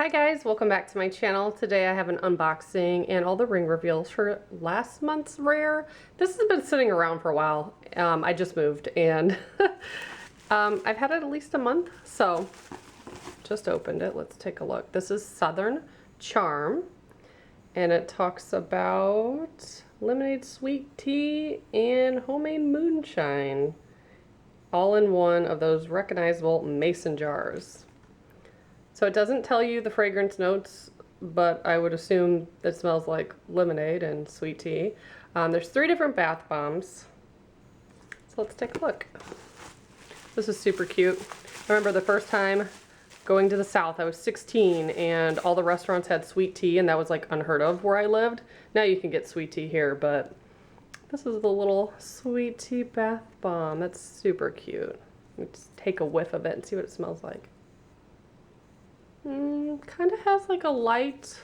Hi guys, welcome back to my channel. Today I have an unboxing and all the ring reveals for last month's rare. This has been sitting around for a while. I just moved and I've had it at least a month, so just opened it. Let's take a look. This is Southern Charm and it talks about lemonade sweet tea and homemade moonshine, all in one of those recognizable mason jars. So it doesn't tell you the fragrance notes, but I would assume that it smells like lemonade and sweet tea. There's 3 different bath bombs. So let's take a look. This is super cute. I remember the first time going to the South, I was 16 and all the restaurants had sweet tea and that was like unheard of where I lived. Now you can get sweet tea here, but this is the little sweet tea bath bomb. That's super cute. Let's take a whiff of it and see what it smells like. Kind of has like a light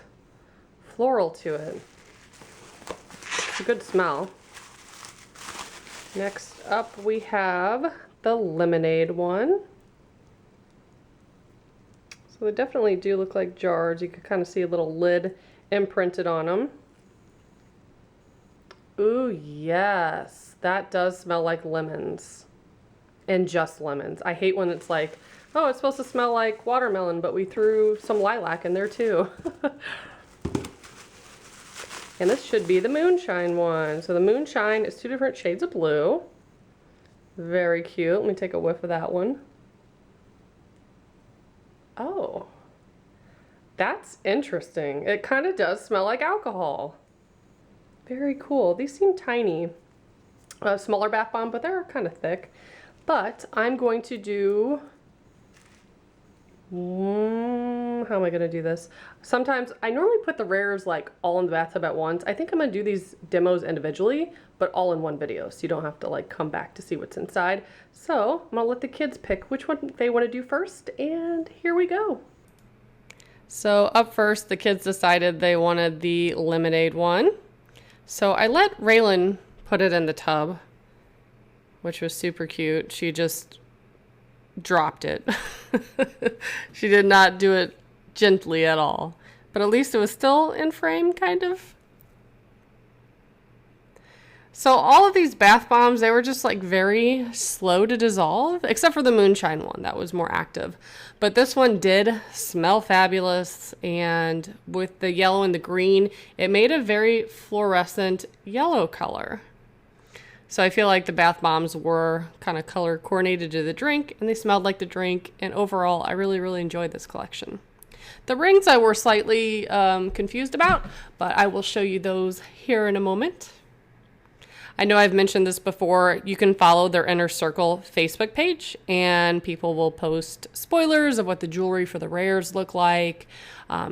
floral to it. It's a good smell. Next up we have the lemonade one. So they definitely do look like jars. You can kind of see a little lid imprinted on them. Ooh, yes. That does smell like lemons. And just lemons. I hate when it's like, oh, it's supposed to smell like watermelon, but we threw some lilac in there too. And this should be the Moonshine one. So the Moonshine is 2 different shades of blue. Very cute. Let me take a whiff of that one. Oh, that's interesting. It kind of does smell like alcohol. Very cool. These seem tiny. A smaller bath bomb, but they're kind of thick. But I'm going to do... how am I going to do this? Sometimes I normally put the rares like all in the bathtub at once. I think I'm going to do these demos individually, but all in one video, so you don't have to like come back to see what's inside. So I'm going to let the kids pick which one they want to do first, and here we go. So up first, the kids decided they wanted the lemonade one. So I let Raylan put it in the tub, which was super cute. She just dropped it. She did not do it gently at all, but at least it was still in frame, kind of. So all of these bath bombs, they were just like very slow to dissolve, except for the Moonshine one that was more active. But this one did smell fabulous, and with the yellow and the green, it made a very fluorescent yellow color. So I feel like the bath bombs were kind of color coordinated to the drink, and they smelled like the drink, and overall I really enjoyed this collection. The rings I were slightly confused about, but I will show you those here in a moment. I know I've mentioned this before. You can follow their Inner Circle Facebook page, and people will post spoilers of what the jewelry for the rares look like.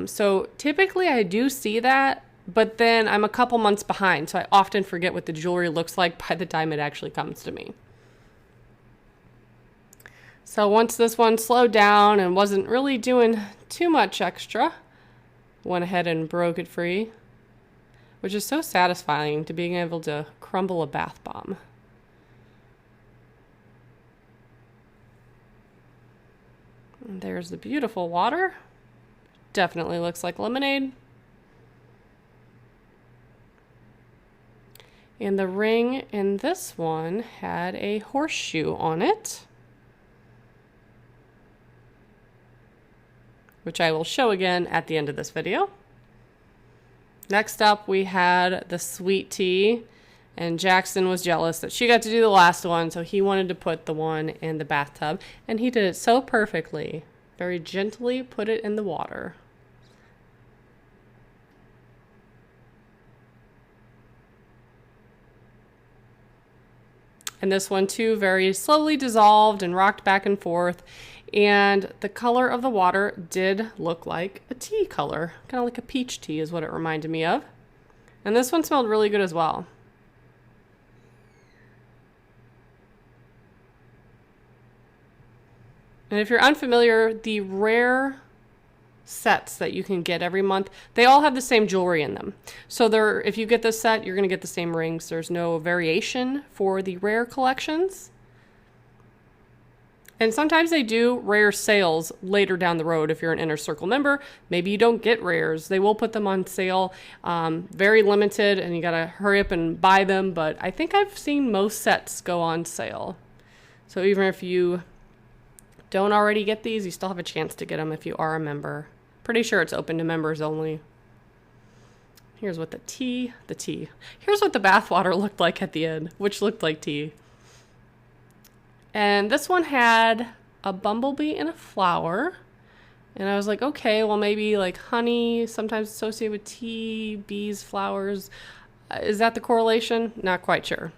So typically I do see that, but then I'm a couple months behind, so I often forget what the jewelry looks like by the time it actually comes to me. So once this one slowed down and wasn't really doing too much extra, went ahead and broke it free, which is so satisfying to being able to crumble a bath bomb. And there's the beautiful water. Definitely looks like lemonade. And the ring in this one had a horseshoe on it, which I will show again at the end of this video. Next up, we had the sweet tea, and Jackson was jealous that she got to do the last one, so he wanted to put the one in the bathtub, and he did it so perfectly. Very gently put it in the water. And this one too very slowly dissolved and rocked back and forth. And the color of the water did look like a tea color. Kind of like a peach tea is what it reminded me of. And this one smelled really good as well. And if you're unfamiliar, the rare sets that you can get every month, they all have the same jewelry in them. So if you get this set, you're going to get the same rings. There's no variation for the rare collections. And sometimes they do rare sales later down the road. If you're an Inner Circle member, maybe you don't get rares. They will put them on sale, very limited, and you gotta hurry up and buy them. But I think I've seen most sets go on sale. So even if you don't already get these, you still have a chance to get them if you are a member. Pretty sure it's open to members only. Here's what the tea. Here's what the bathwater looked like at the end, which looked like tea. And this one had a bumblebee and a flower. And I was like, okay, well, maybe like honey, sometimes associated with tea, bees, flowers. Is that the correlation? Not quite sure.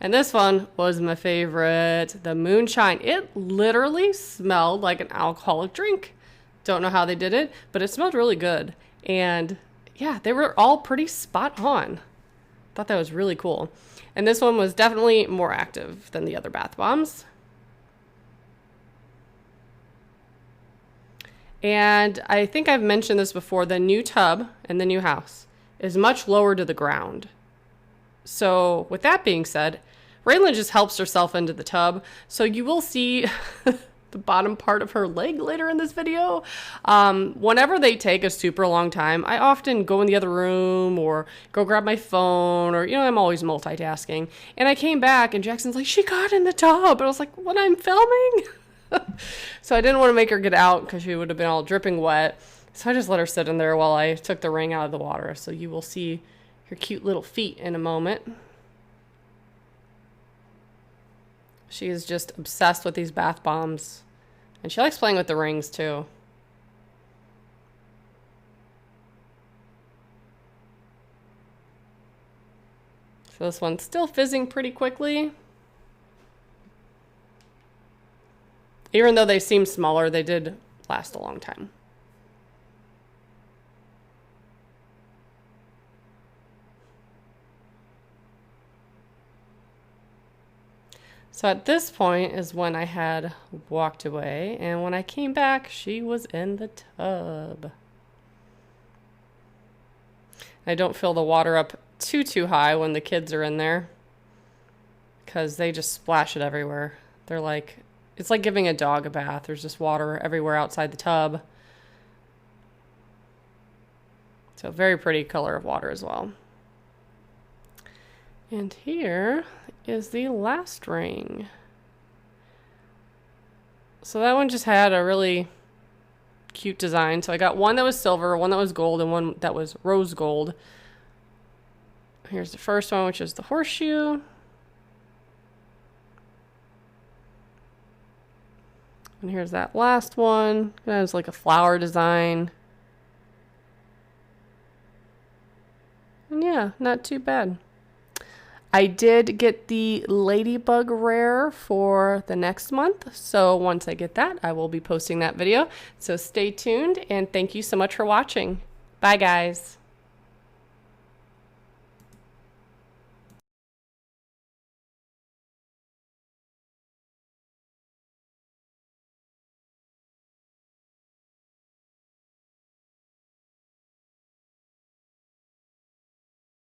And this one was my favorite, the Moonshine. It literally smelled like an alcoholic drink. Don't know how they did it, but it smelled really good. And yeah, they were all pretty spot on. Thought that was really cool. And this one was definitely more active than the other bath bombs. And I think I've mentioned this before, the new tub in the new house is much lower to the ground. So with that being said, Raylan just helps herself into the tub. So you will see the bottom part of her leg later in this video. Whenever they take a super long time, I often go in the other room or go grab my phone, or, I'm always multitasking. And I came back and Jackson's like, she got in the tub. And I was like, what, I'm filming? So I didn't want to make her get out because she would have been all dripping wet. So I just let her sit in there while I took the ring out of the water. So you will see her cute little feet in a moment. She is just obsessed with these bath bombs. And she likes playing with the rings too. So this one's still fizzing pretty quickly. Even though they seem smaller, they did last a long time. So at this point is when I had walked away, and when I came back, she was in the tub. I don't fill the water up too high when the kids are in there, because they just splash it everywhere. They're like, it's like giving a dog a bath. There's just water everywhere outside the tub. So very pretty color of water as well. And here is the last ring. So that one just had a really cute design. So I got one that was silver, one that was gold, and one that was rose gold. Here's the first one, which is the horseshoe. And here's that last one. It has like a flower design. And yeah, not too bad. I did get the Ladybug Rare for the next month. So once I get that, I will be posting that video. So stay tuned, and thank you so much for watching. Bye, guys.